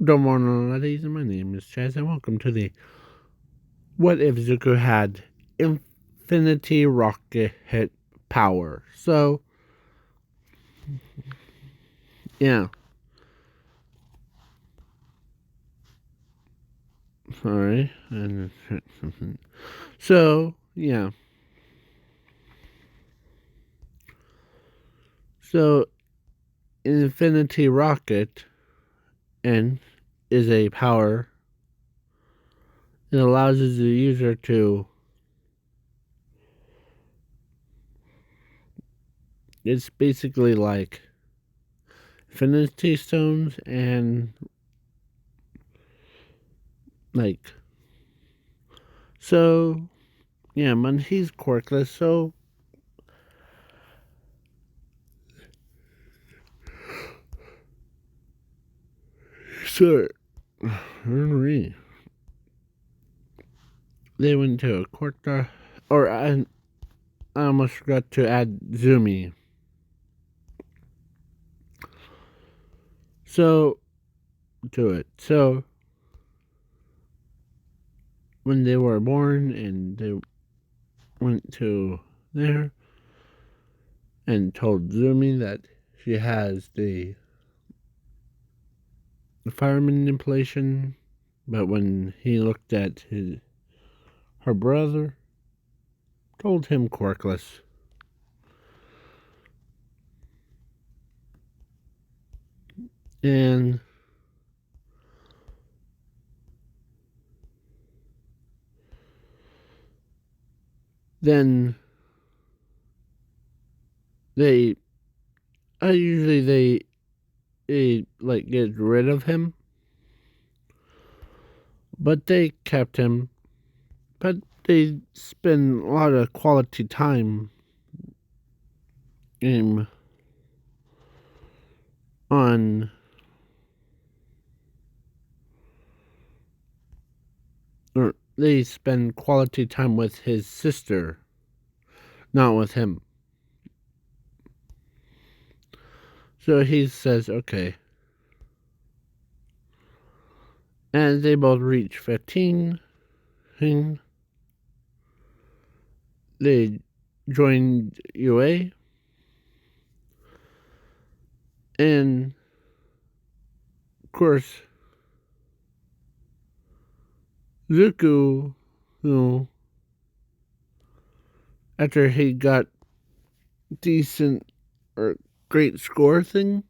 Good morning, ladies. My name is Chaz, and welcome to the What If Zuko Had Infinity Rocket Power? So, yeah. Sorry. So, yeah. So, Infinity Rocket and is a power that allows the user to. It's basically like Infinity Stones and like. So, yeah, man, he's quirkless, so. Sir, Henry. They went to a quarter, or I almost forgot to add Zumi. So, to it. So, when they were born and they went to there and told Zumi that she has the fire manipulation, but when he looked at her brother, told him quirkless. And then they, usually they like get rid of him, but they kept him. But they spend a lot of quality time on or they spend quality time with his sister, not with him. So he says, okay. And they both reach 15. And they joined UA. And, of course, Zuko, after he got decent or great score thing,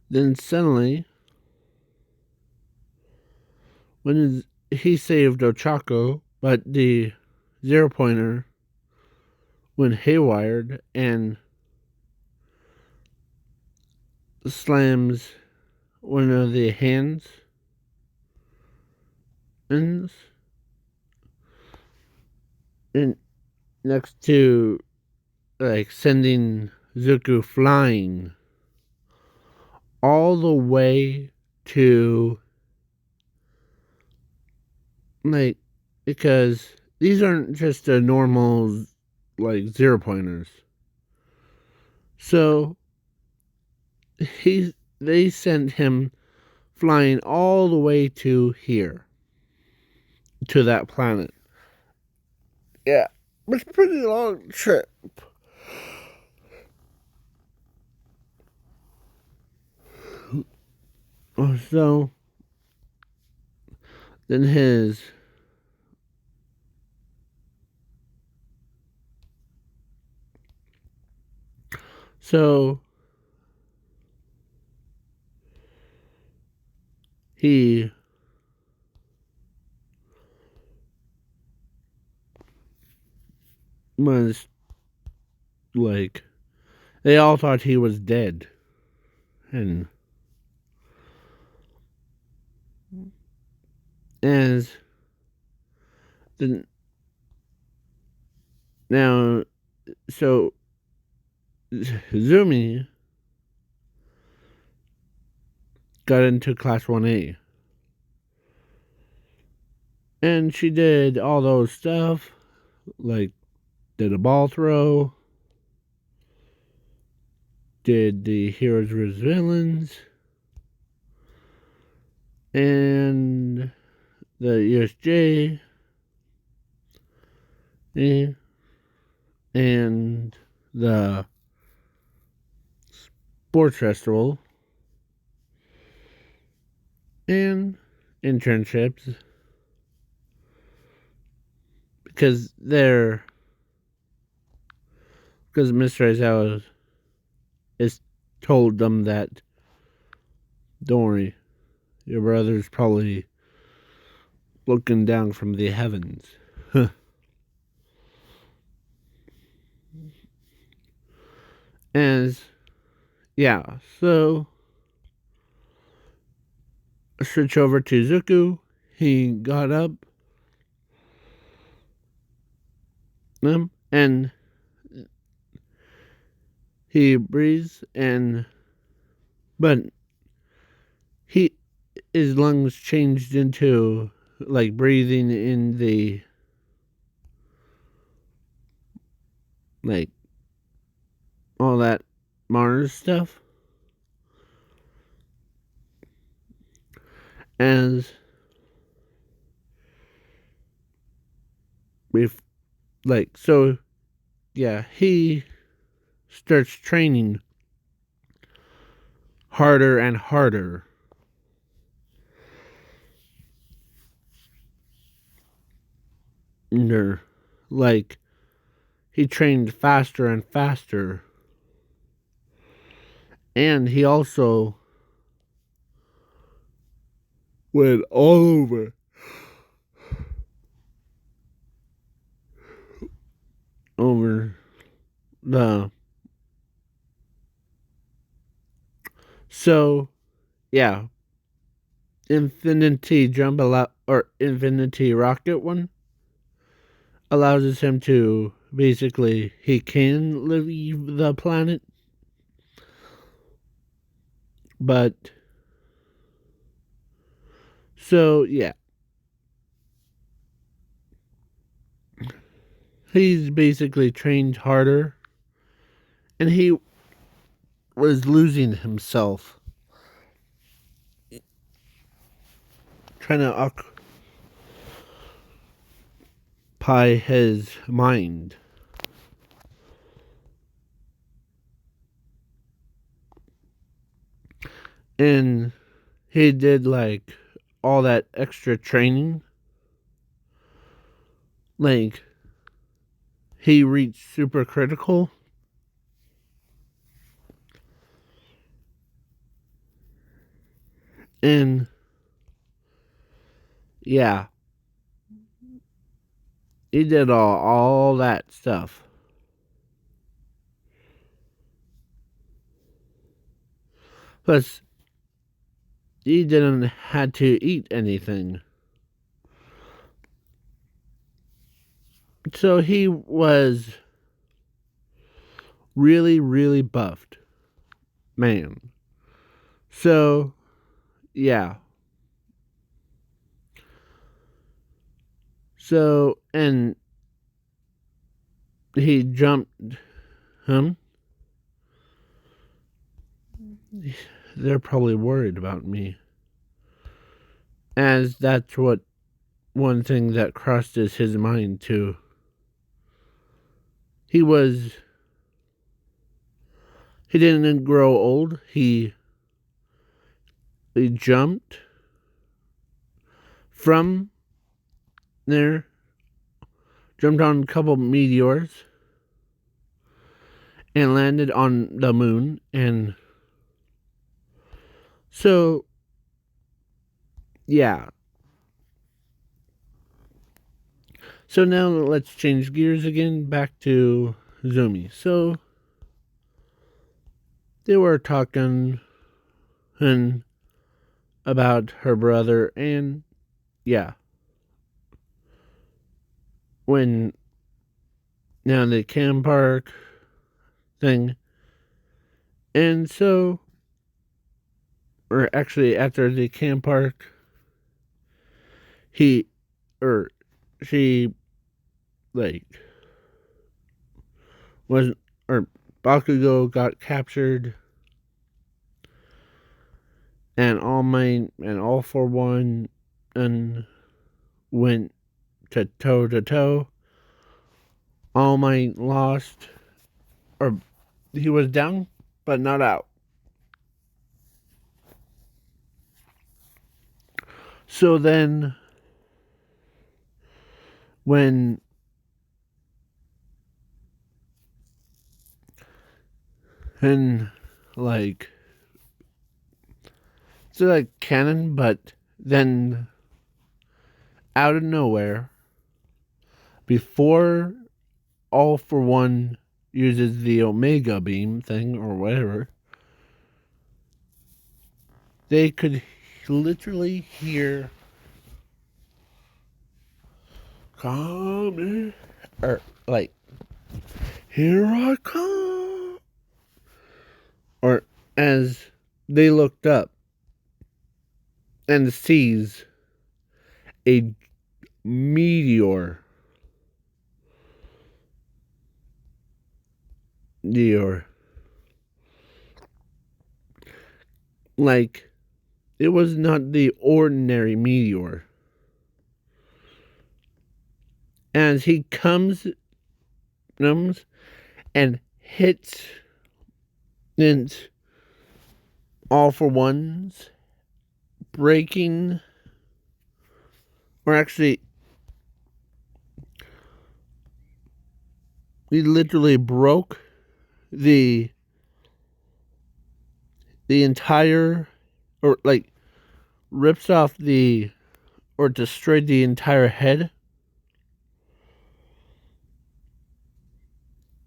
then suddenly, when he saved Ochako, but the 0 pointer went haywired and slams one of the hands ends and next to like sending Zuko flying all the way to like because these aren't just a normal like 0 pointers. So they sent him flying all the way to here. To that planet. Yeah. It's a pretty long trip. So then so he was like they all thought he was dead. And as the now so Zumi got into class 1A. And she did all those stuff, like did a ball throw, did the heroes vs villains, and the USJ, and the sports festival, and internships, because Mr. Aizawa is told them that, don't worry, your brother's probably looking down from the heavens. And yeah, so switch over to Zuko. He got up and he breathes, but he his lungs changed into like breathing in the like all that Mars stuff. As we've so yeah, he starts training harder and harder. Like he trained faster and faster. And he also went all over the so yeah, infinity jump or infinity rocket one allows him to basically he can leave the planet, but so yeah, he's basically trained harder, and he was losing himself trying to occupy his mind. And he did like all that extra training. Like he reached super critical. And yeah, he did all that stuff. Plus, he didn't had to eat anything. So he was really, really buffed. Man. So, yeah. So, and he jumped him. They're probably worried about me. As that's what one thing that crossed his mind too. He didn't grow old. He jumped from there, jumped on a couple meteors, and landed on the moon. And so, yeah. So now let's change gears again back to Zumi. So they were talking about her brother, and yeah, when now the camp park thing, and so, or actually after the camp park, he or she like was or Bakugo got captured, and All Might and All for One and went to toe. All Might lost, or he was down, but not out. So then, when and like it's like canon, but then out of nowhere, before All for One uses the Omega Beam thing or whatever, they could literally hear "Come," or like "Here I come," or as they looked up and sees a meteor. Like, it was not the ordinary meteor. As he comes and hits it All for One's, breaking, or actually, he literally broke the entire, or like rips off the, or destroyed the entire head,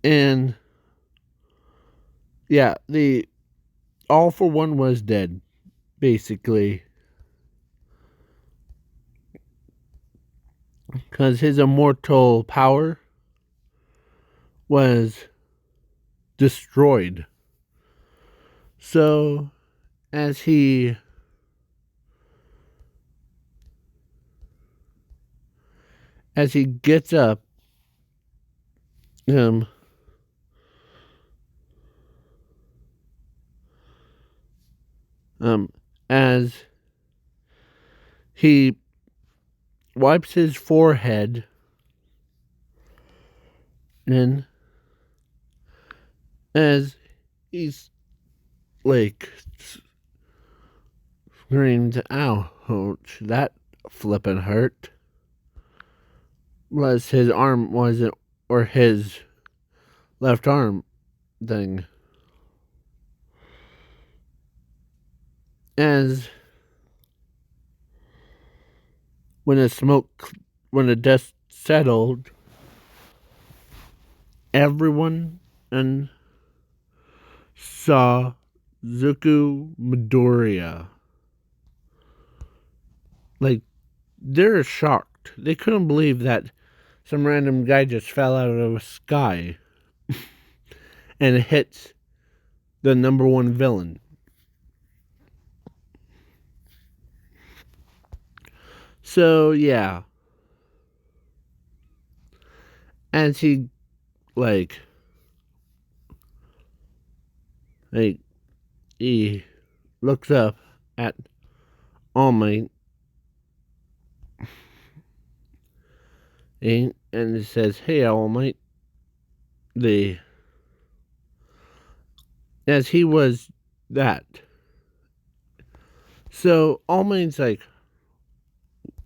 and yeah, the All for One was dead, basically, because his immortal power was destroyed. So as he gets up, um as he wipes his forehead, and as he's like screamed, ouch, that flippin' hurt. Was his arm wasn't, or his left arm thing. As when the dust settled, everyone and saw Zuko Midoriya. Like, they're shocked. They couldn't believe that some random guy just fell out of the sky and hits the number one villain. So, yeah. As he, like he looks up at All Might and it says, "Hey, All Might." As he was that. So All Might's like,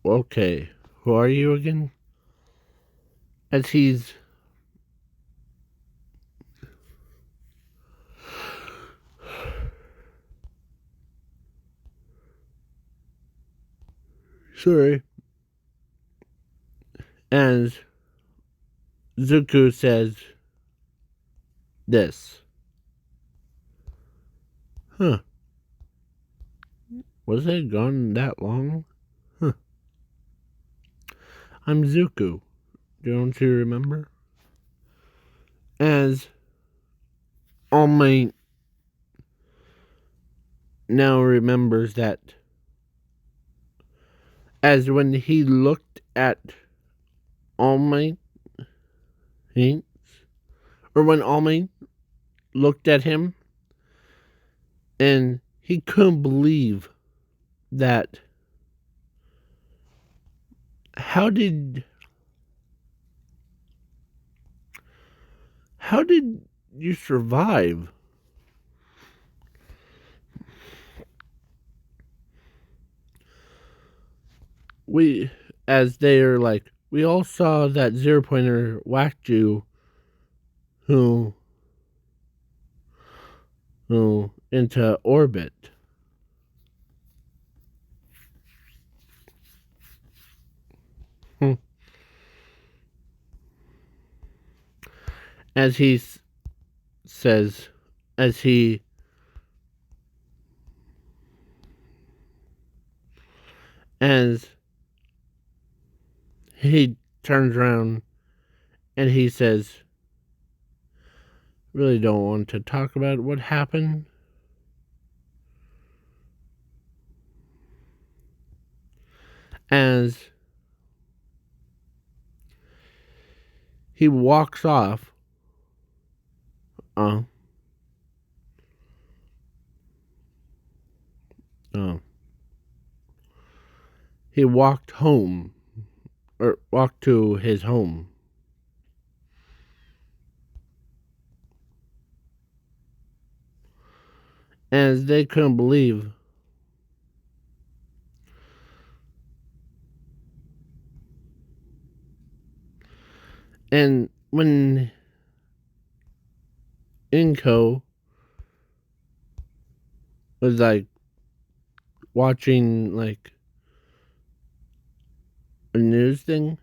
"Okay, who are you again?" As he's sorry. As Zuko says this. Huh. Was it gone that long? Huh. I'm Zuko. Don't you remember? As All Might now remembers that, as when he looked at All Might, or when All Might looked at him, and he couldn't believe that. How did you survive? We, as they're like, we all saw that 0 pointer whacked you, who into orbit. As he says, as he as he turns around and he says, really don't want to talk about what happened. As he walks off, oh, he walked home, or walked to his home. As they couldn't believe. And when Inko was like watching like a news thing,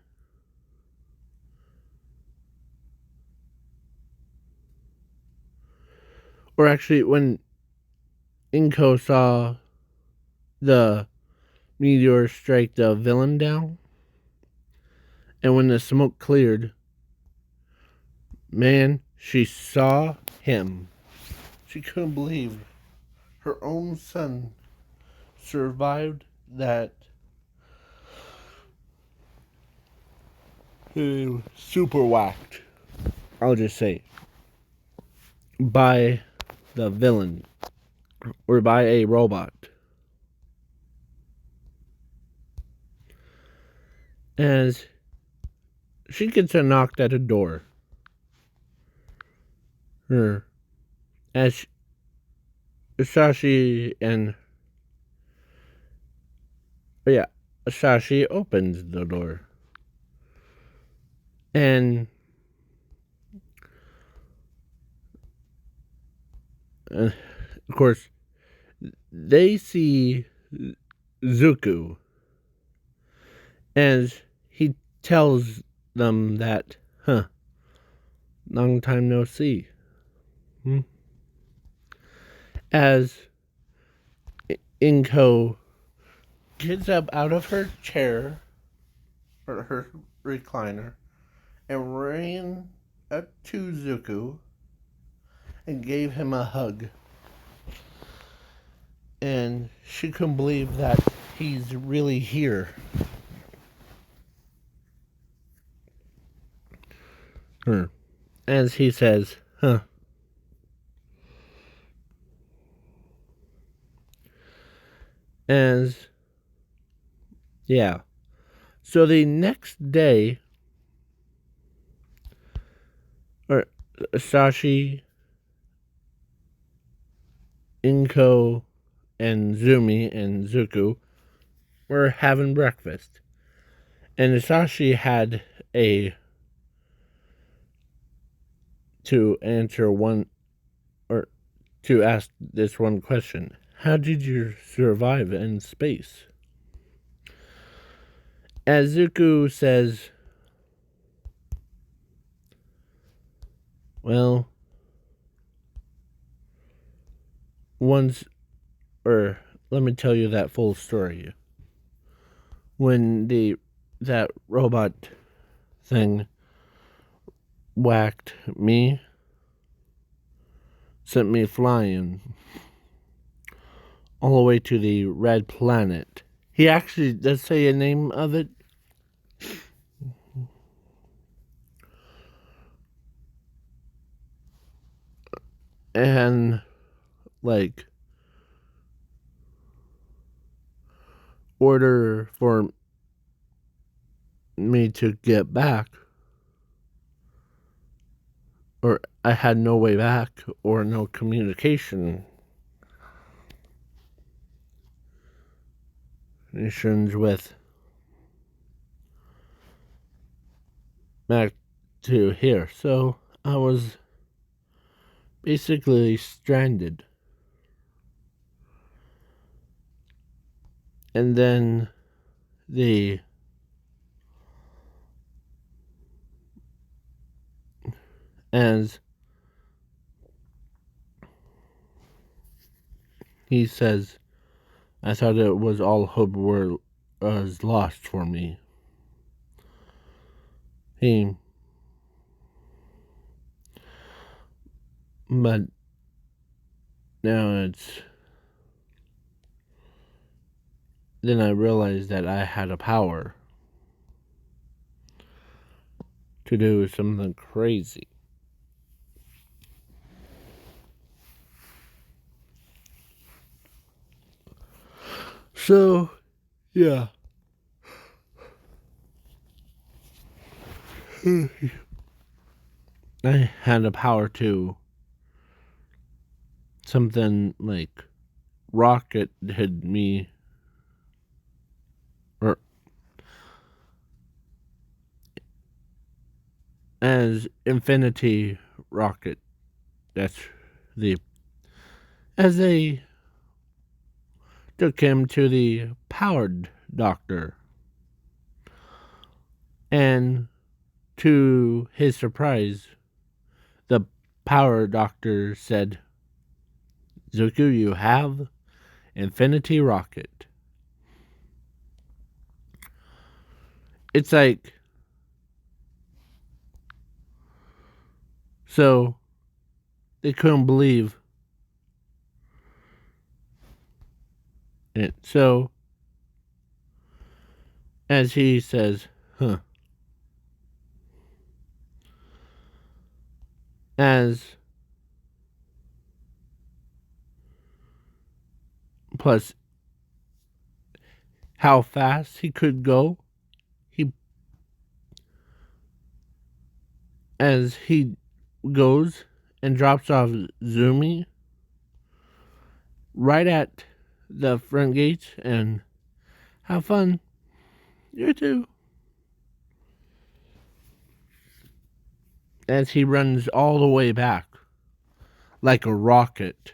or actually when Inko saw the meteor strike the villain down, and when the smoke cleared, man, she saw him. She couldn't believe her own son survived that super whacked, I'll just say, by the villain or by a robot. As she gets a knock at a door. As Sashi and Sashi opens the door. And of course, they see Zuko as he tells them that, long time no see. As Inko gets up out of her chair, or her recliner, and ran up to Zuko and gave him a hug. And she couldn't believe that he's really here. As he says, As, yeah. So the next day, or Sashi, Inko, and Zumi and Zuko were having breakfast. And Sashi had to answer one, or to ask this one question. How did you survive in space? As Zuko says, well, once, or let me tell you that full story. When that robot thing whacked me, sent me flying all the way to the red planet. He actually does say a name of it. and like order for me to get back, or I had no way back or no communication with back to here. So I was basically stranded. And then the as he says, I thought it was all hope was lost for me. But now then I realized that I had a power to do something crazy. So, yeah. I had a power to something like rocket hit me, or as infinity rocket. That's the as they took him to the powered doctor, and to his surprise, the power doctor said, "Zuko, you have infinity rocket." It's like, so they couldn't believe it. So as he says, huh, as plus how fast he could go, he as he goes and drops off Zumi right at the front gate, and have fun. You too. As he runs all the way back like a rocket,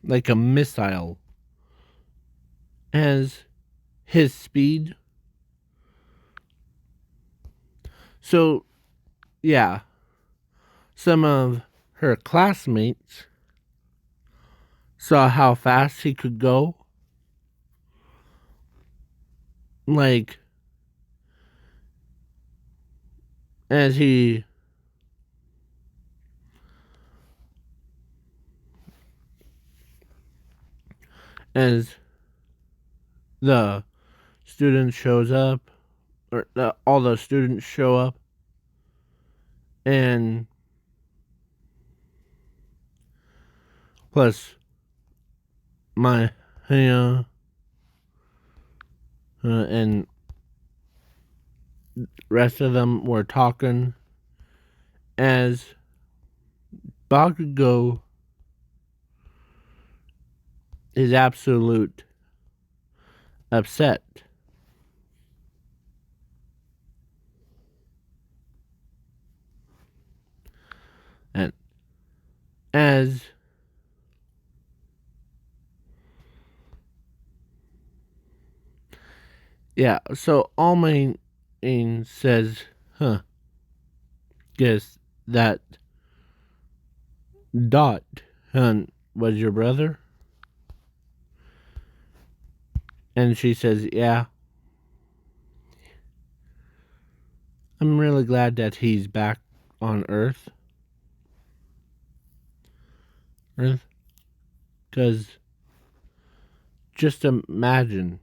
like a missile, as his speed. So, yeah, some of her classmates saw how fast he could go. Like, as as the student shows up, or all the students show up, and plus my and rest of them were talking, as Bakugo is absolute upset. And as yeah, so All Might says, huh, guess that Dot was your brother? And she says, yeah. I'm really glad that he's back on Earth. Because just imagine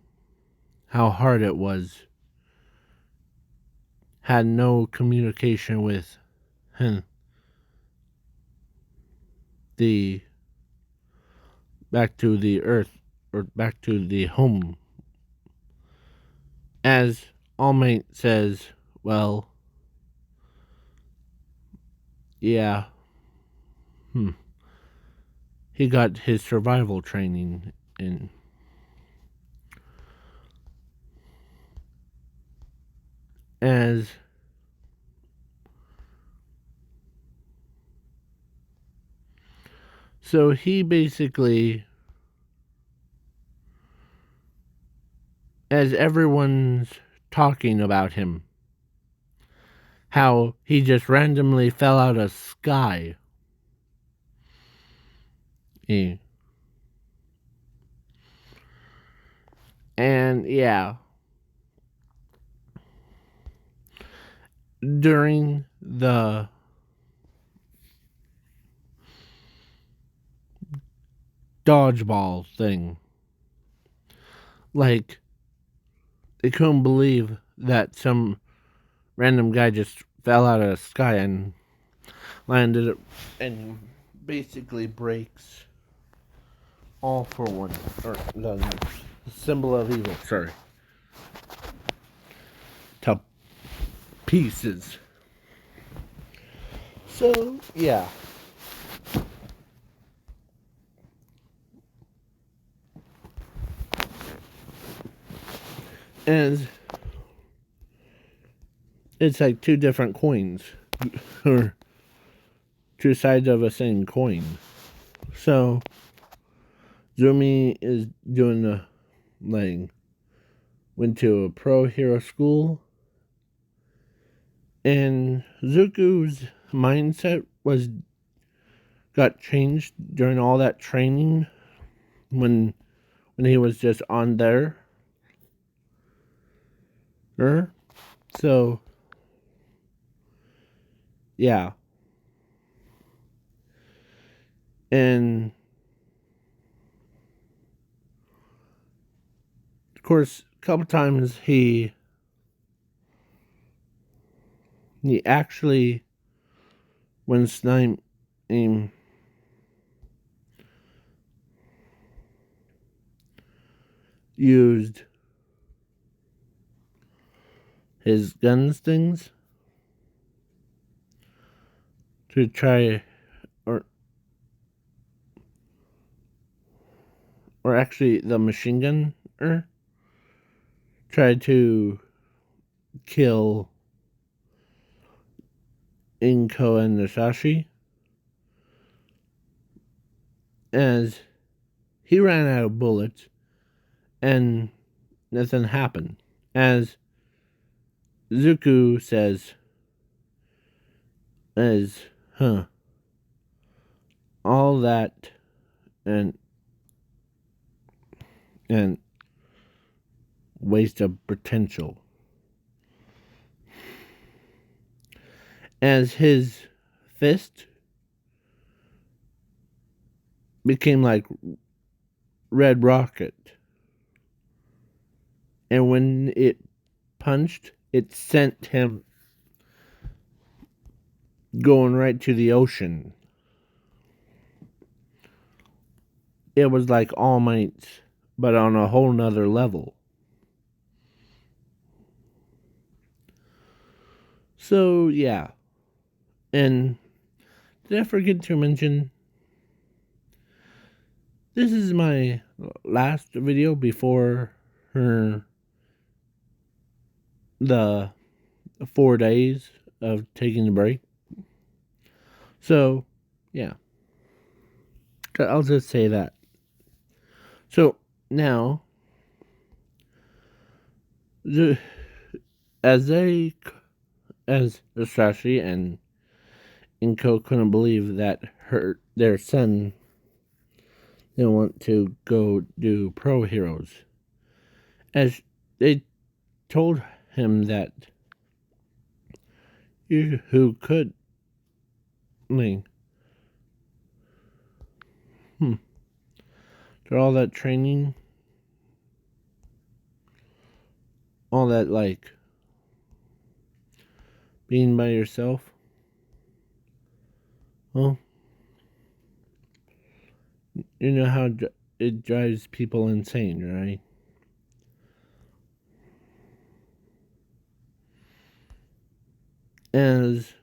how hard it was. Had no communication with and the back to the earth, or back to the home. As All Might says, well, yeah, he got his survival training in. As so he basically, as everyone's talking about him, how he just randomly fell out of sky. And yeah, during the dodgeball thing, like, they couldn't believe that some random guy just fell out of the sky and landed and basically breaks All for One, or the symbol of evil, sorry, to pieces. So, yeah. And it's like two different coins, or two sides of a same coin. So, Zumi is doing a, like, went to a pro hero school, and Zuko's mindset got changed during all that training when he was just on there. So, yeah. And of course, a couple times he actually, when Snipe used his guns things to try, or actually the machine gun tried to kill Inko and Nasashi, as he ran out of bullets and nothing happened. As Zuko says, all that and waste of potential. As his fist became like Red Rocket, and when it punched, it sent him going right to the ocean. It was like All Might's, but on a whole nother level. So, yeah. And did I forget to mention, this is my last video before the 4 days of taking a break. So, yeah. I'll just say that. So, now, as Sashi and Inko couldn't believe that their son didn't want to go do Pro Heroes, as they told him that you who could, through all that training, all that, like, being by yourself, Well, you know how it drives people insane, right? As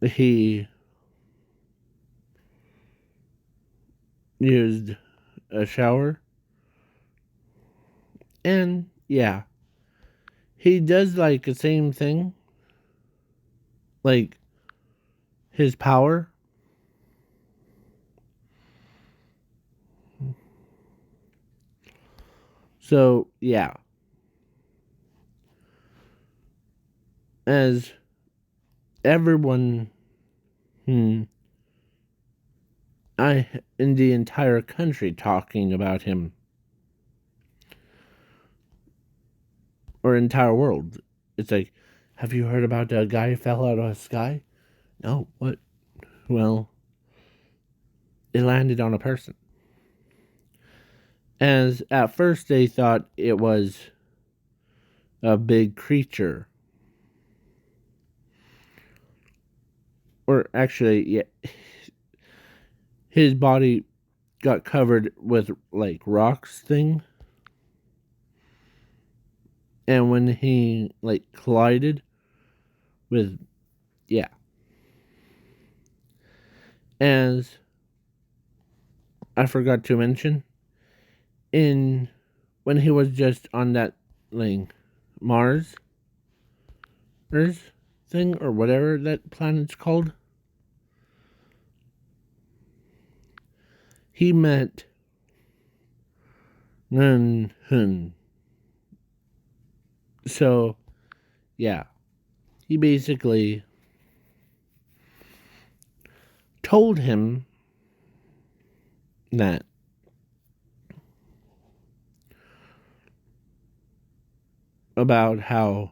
he used a shower, and yeah, he does like the same thing, like his power. So yeah, as everyone, hmm, I in the entire country talking about him, or entire world. It's like, have you heard about the guy who fell out of the sky? No, what? Well, it landed on a person. As at first they thought it was a big creature. Or actually, yeah, his body got covered with like rocks thing. And when he like collided with, yeah. As I forgot to mention, in when he was just on that like Mars Earth thing or whatever that planet's called, he met Nun Hun. So yeah, he basically told him that about how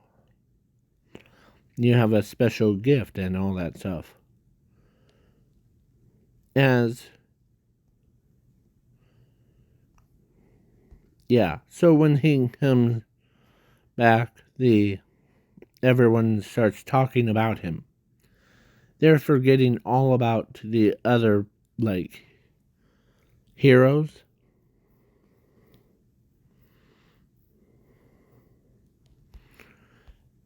you have a special gift and all that stuff. As yeah, so when he comes back, the everyone starts talking about him. They're forgetting all about the other like heroes.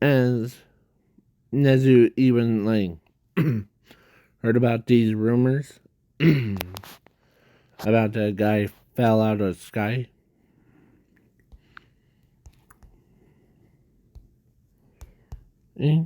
As Nezu even like heard about these rumors about the guy fell out of the sky. Eh?